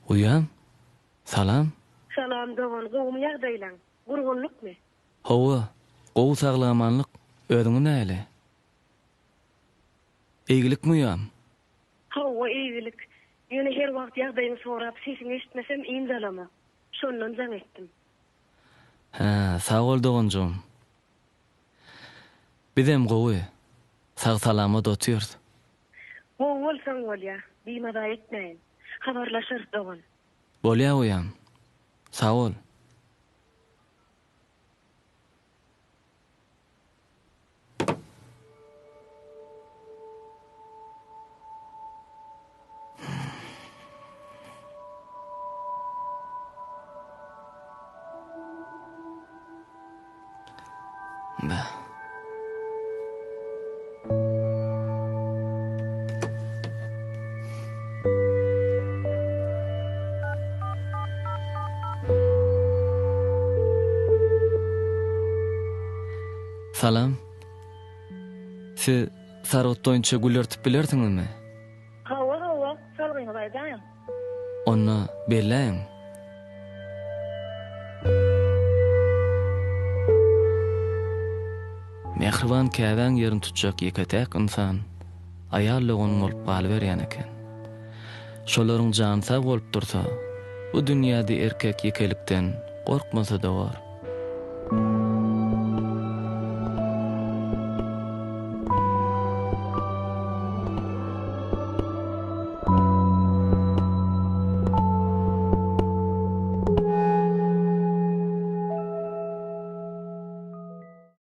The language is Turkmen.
Uyan. Salam. Salam dogan, gowum ýagdaýlaň. Gurgunlukmy? Howa, gowy saglamanlyk özüňe näle? Eýgilikmi uyan? Hawa eýgilik. Ýöne her wagt ýagdaýyny sorap sesini eşitmesem iňdalama. Şondan jaň etdim. Ha, sag ol doganjum. Bizem gowy. Sag salamat otýar. Gowy bolsaň bolýa, biýmada etmeýin. Habarlaşyr dogan. Bolýa uyan. Sag ol. Da. Salam. Siz sarotdoýunça gülertip bilersiňizmi? Hawa, salgyňy baýdaň. Onna belläň. Mehriban käbäň ýerini tutjak ýeketäk insan aýallygyň bolup galyberýän eken. Şolaryň jany sag bolup dursa, bu dünýäde erkek ýekelikden gorkmasa da bar.